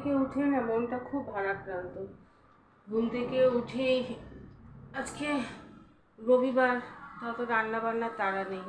থেকে উঠে না মনটা খুব ভারাক্রান্ত। ঘুম থেকে উঠেই আজকে রবিবার, তত রান্না বান্নার তাড়া নেই।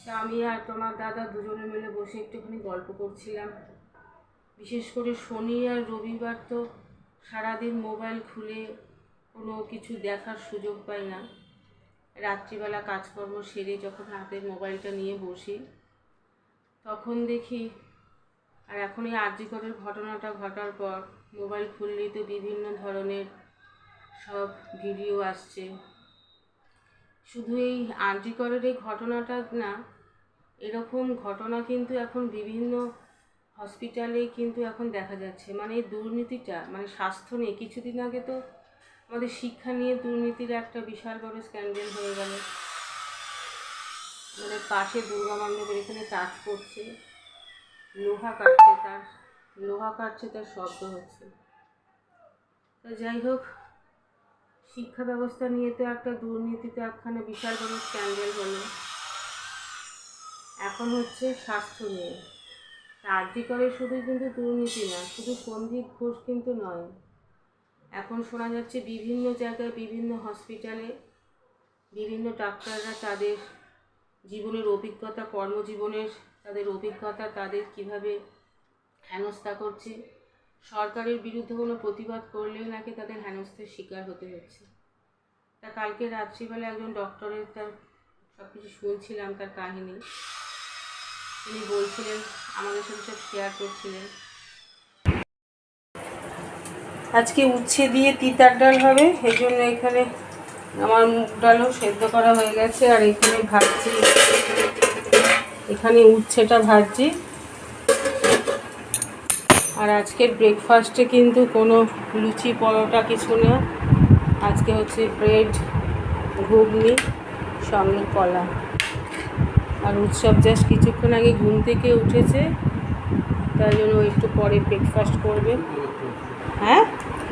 তা আমি আর তোমার দাদা দুজনে মিলে বসে একটুখানি গল্প করছিলাম। বিশেষ করে শনি আর রবিবার তো সারাদিন মোবাইল খুলে কোনো কিছু দেখার সুযোগ পাই না। রাত্রিবেলা কাজকর্ম সেরে যখন হাতে মোবাইলটা নিয়ে বসি তখন দেখি, আর এখন এই আরজিকরের ঘটনাটা ঘটার পর মোবাইল খুললেই তো বিভিন্ন ধরনের সব ভিডিও আসছে। শুধু এই আরজিকরের এই ঘটনাটা না, এরকম ঘটনা কিন্তু এখন বিভিন্ন হসপিটালেই কিন্তু এখন দেখা যাচ্ছে। মানে এই দুর্নীতিটা, মানে স্বাস্থ্য নিয়ে কিছুদিন আগে তো আমাদের শিক্ষা নিয়ে দুর্নীতির একটা বিশাল বড় স্ক্যান্ডেল হয়ে গেল। মানে পাশে দুর্গা মণ্ডপের এখানে কাজ করছে, লোহা কাটছে, তার শব্দ হচ্ছে। তো যাই হোক, শিক্ষা ব্যবস্থা নিয়ে তো একটা দুর্নীতিতে একখানে বিশাল বড় স্ক্যান্ডেল হলো। এখন হচ্ছে স্বাস্থ্য নিয়ে। আরজিকরে শুধু কিন্তু দুর্নীতি না, শুধু সন্দীপ ঘোষ কিন্তু নয়, এখন শোনা যাচ্ছে বিভিন্ন জায়গায় বিভিন্ন হসপিটালে বিভিন্ন ডাক্তাররা তাদের জীবনের অভিজ্ঞতা, কর্মজীবনের তাদের অভিজ্ঞতা, তাদের কিভাবে হেনস্থা করছে। সরকারের বিরুদ্ধে কোনো প্রতিবাদ করলেই নাকি তাদের হেনস্থার শিকার হতে হচ্ছে। তা কালকে রাত্রিবেলা একজন ডক্টরের তার সব কিছু শুনছিলাম, তার কাহিনী। তিনি বলছিলেন, আমাদের সাথে সব শেয়ার করছিলেন। আজকে উচ্ছে দিয়ে তিতার ডাল হবে, এই জন্য এখানে আমার মুগ ডালও সেদ্ধ করা হয়ে গেছে। আর এখানে ভাজছি, এখানে উচ্ছেটা ভাজছি। আর আজকের ব্রেকফাস্টে কিন্তু কোনো লুচি পরোটা কিছু না, আজকে হচ্ছে ব্রেড, ঘুগনি, সঙ্গে কলা। আর উৎসব জাস্ট কিছুক্ষণ আগে ঘুম থেকে উঠেছে, তাই জন্য একটু পরে ব্রেকফাস্ট করবে। হ্যাঁ,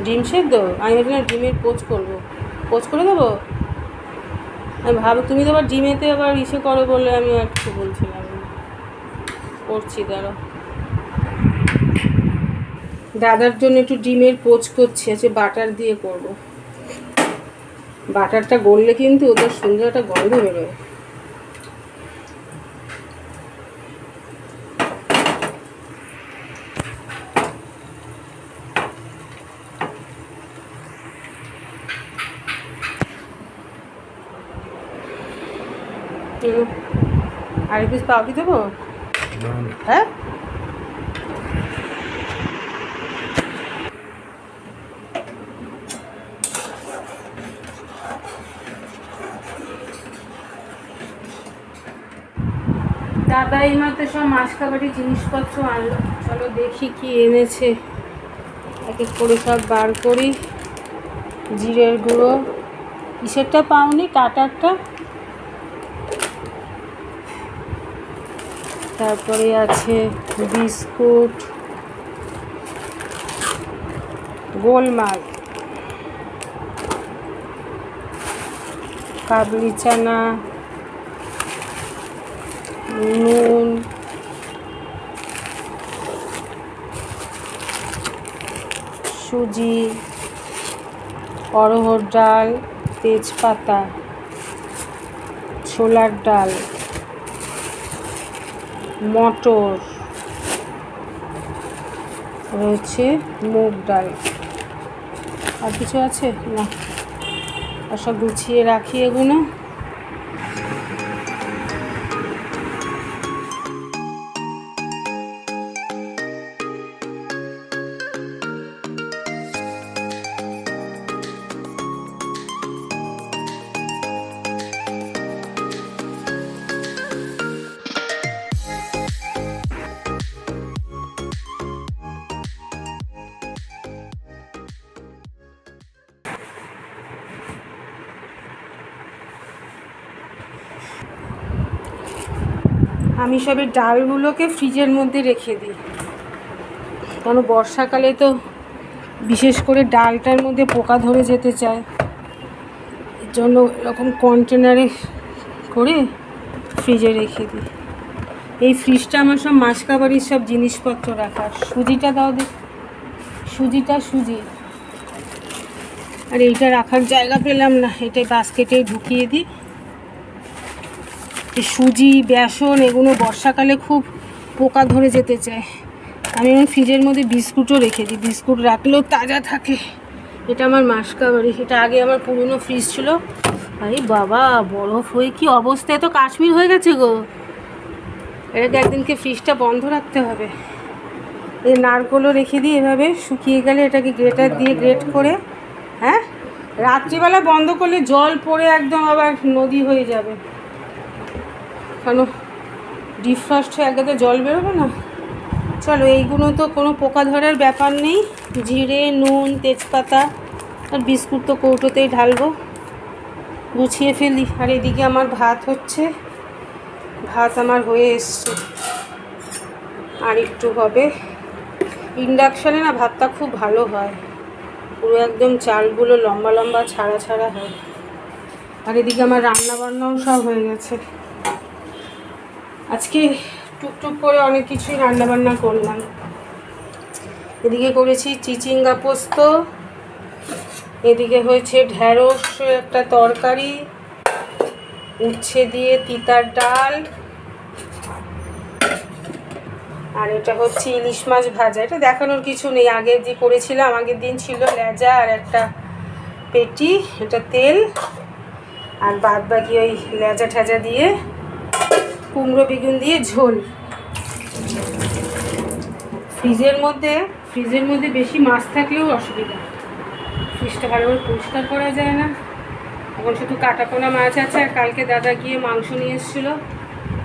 ডিম সেদ্ধ? আমি ভাবছিলাম ডিমের পোচ করে দেবো। আমি ভাবো তুমি তো আবার ডিমেতে আবার ইসে করো বলে আমি আর কিছু বলছিলাম। করছি, দাঁড়ো। দাদার জন্য একটু ডিমের পোচ করছি, আছে বাটার দিয়ে করব। বাটারটা গললে কিন্তু ওদের সুন্দর একটা গন্ধ বেরোয়। আর পিস পাউডি দেবো? হ্যাঁ, দাদা এই মাত্র সব মাছ খাবারের জিনিসপত্র আনলো। চলো দেখি কি এনেছে, এক এক করে সব বার করি। জিরের গুঁড়ো, কিসেরটা পাওনি? টাটারটা। তারপরে আছে বিস্কুট, গোলমাল, কাবলি চানা, নুন, সুজি, অড়হর ডাল, তেজপাতা, ছোলার ডাল, মটর, রয়েছে মুগ ডাল। আর কিছু আছে না? আর সব গুছিয়ে রাখি এগুলো। আমি সবের ডালগুলোকে ফ্রিজের মধ্যে রেখে দিই, কারণ বর্ষাকালে তো বিশেষ করে ডালটার মধ্যে পোকা ধরে যেতে চায়। এর জন্য এরকম কন্টেনারে করে ফ্রিজে রেখে দিই। এই ফ্রিজটা আমার সব মাছ কাবারির সব জিনিসপত্র রাখার। সুজিটা দাও দেখ, সুজি আর এইটা রাখার জায়গা পেলাম না, এটাই বাস্কেটে ঢুকিয়ে দিই। এই সুজি বেসন এগুলো বর্ষাকালে খুব পোকা ধরে যেতে চায়। আমি আমার ফ্রিজের মধ্যে বিস্কুটও রেখে দিই, বিস্কুট রাখলেও তাজা থাকে। এটা আমার মাসকাবাড়ি, এটা আগে আমার পুরনো ফ্রিজ ছিল। ভাই বাবা, বরফ হয়ে কি অবস্থা, এত কাশ্মীর হয়ে গেছে গো। এটাকে একদিনকে ফ্রিজটা বন্ধ রাখতে হবে। এই নারকোলও রেখে দিই, এভাবে শুকিয়ে গেলে এটাকে গ্রেটার দিয়ে গ্রেট করে, হ্যাঁ রাত্রিবেলা বন্ধ করলে জল পড়ে একদম আবার নদী হয়ে যাবে, কারণ ডিফ্রস্ট হয়ে একসাথে জল বেরোবে না। চলো, এইগুলো তো কোনো পোকা ধরার ব্যাপার নেই। জিরে, নুন, তেজপাতা আর বিস্কুট তো কৌটোতেই ঢালবো, গুছিয়ে ফেলি। আর এদিকে আমার ভাত হচ্ছে, ভাত আমার হয়ে এসছে, আর একটু হবে। ইন্ডাকশানে না ভাতটা খুব ভালো হয়, পুরো একদম চালগুলো লম্বা লম্বা ছাড়া হয়। আর এদিকে আমার রান্নাবান্নাও সব হয়ে গেছে। আজকে টুকটুক করে অনেক কিছুই রান্নাবান্না করলাম। এদিকে করেছি চিচিঙ্গা পোস্ত, এদিকে হয়েছে ঢ্যাঁড়স একটা তরকারি, উচ্ছে দিয়ে তিতার ডাল, আর এটা হচ্ছে ইলিশ মাছ ভাজা। এটা দেখানোর কিছু নেই, আগের যে করেছিলাম আগের দিন ছিল লেজা আর একটা পেটি, এটা তেল, আর বাদ বাকি ওই লেজা ঠেজা দিয়ে কুমড়ো বেগুন দিয়ে ঝোল। ফ্রিজের মধ্যে বেশি মাছ থাকলেও অসুবিধা, ফ্রিজটা ভালোভাবে পরিষ্কার করা যায় না। এখন শুধু কাটাপোনা মাছ আছে, আর কালকে দাদা গিয়ে মাংস নিয়ে এসেছিলো,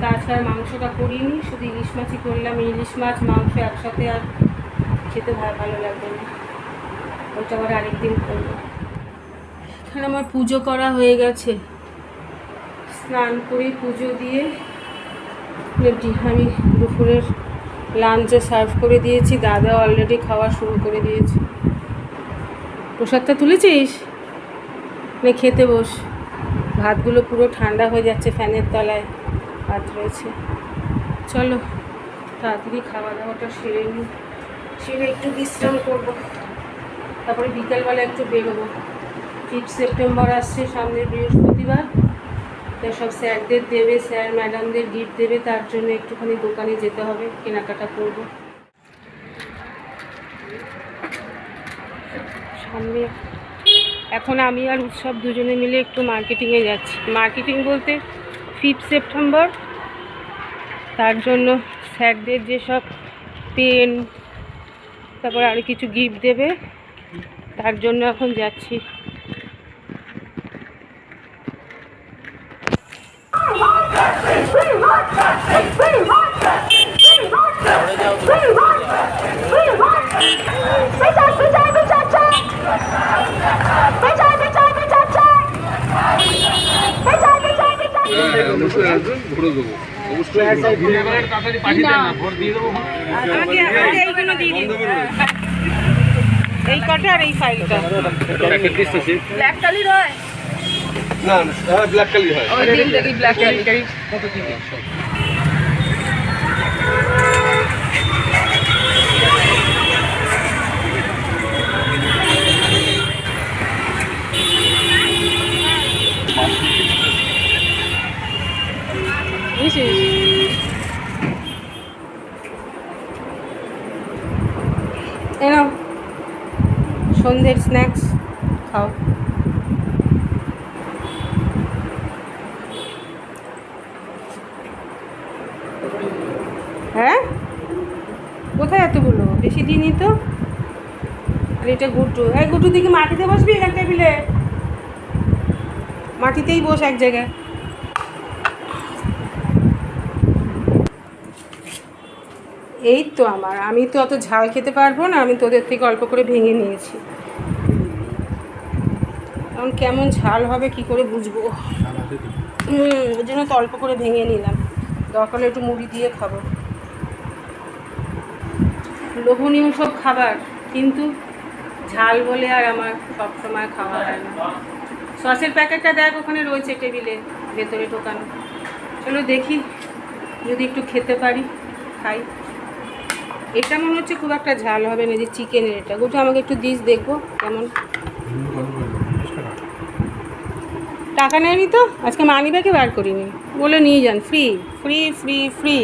তাছাড়া মাংসটা করিনি, শুধু ইলিশ মাছই করলাম। ইলিশ মাছ মাংস একসাথে আর খেতে ভালো লাগবে না, ওইটা আবার আরেকদিন করবো। এখানে আমার পুজো করা হয়ে গেছে, স্নান করে পুজো দিয়ে আমি দুপুরের লাঞ্চও সার্ভ করে দিয়েছি, দাদা অলরেডি খাওয়া শুরু করে দিয়েছে। প্রসাদটা তুলেছিস না, খেতে বস। ভাতগুলো পুরো ঠান্ডা হয়ে যাচ্ছে, ফ্যানের তলায় ভাত রয়েছে। চলো তাড়াতাড়ি খাওয়া দাওয়াটা সেরে নিই, সেরে একটু বিশ্রাম করবো, তারপরে বিকেলবেলা একটু বেরোবো। 5 সেপ্টেম্বর আসছে, সামনের বৃহস্পতিবার, তো সব স্যারদের দেবে, স্যার ম্যাডামদের গিফট দেবে, তার জন্য একটুখানি দোকানে যেতে হবে, কেনাকাটা করব। সামনে এখন আমি আর উৎসব দুজনে মিলে একটু মার্কেটিংয়ে যাচ্ছি। মার্কেটিং বলতে 5 সেপ্টেম্বর, তার জন্য স্যারদের যেসব পেন, তারপর আর কিছু গিফট দেবে, তার জন্য এখন যাচ্ছি। এই কটা আর এই ফাইলটা ব্ল্যাক কালির হয় না, ব্ল্যাক কালি হয়, ওই দিন থেকে ব্ল্যাক কালি কত দিন। এনাও সন্ধ্যের স্ন্যাক্স খাও। হ্যাঁ, কোথায় এতগুলো, বেশি দিনই তো। আর এটা গুড্ডু, এই গুড্ডু দিকে মাটিতে বসবি না টেবিলে, মাটিতেই বস এক জায়গায়। এই তো আমি তো অত ঝাল খেতে পারবো না, আমি তোদের থেকে অল্প করে ভেঙে নিয়েছি। এখন কেমন ঝাল হবে কি করে বুঝবো, ওই জন্য তো অল্প করে ভেঙে নিলাম, দরকার হলে একটু মুড়ি দিয়ে খাবো। লোভনীয় সব খাবার, কিন্তু ঝাল বলে আর আমার সবসময় খাওয়া হয় না। সসের প্যাকেটটা দেখ ওখানে রয়েছে টেবিলে ভেতরে ঢোকানো। চলো দেখি যদি একটু খেতে পারি, খাই। এটা মনে হচ্ছে খুব একটা ঝাল হবে না, যে চিকেনের এটা। গোটু আমাকে একটু দিস, দেখবো কেমন। টাকা নেয়নি তো, আজকে মানি ব্যাগে বার করিনি, বলে নিয়ে যান, ফ্রি ফ্রি ফ্রি ফ্রি।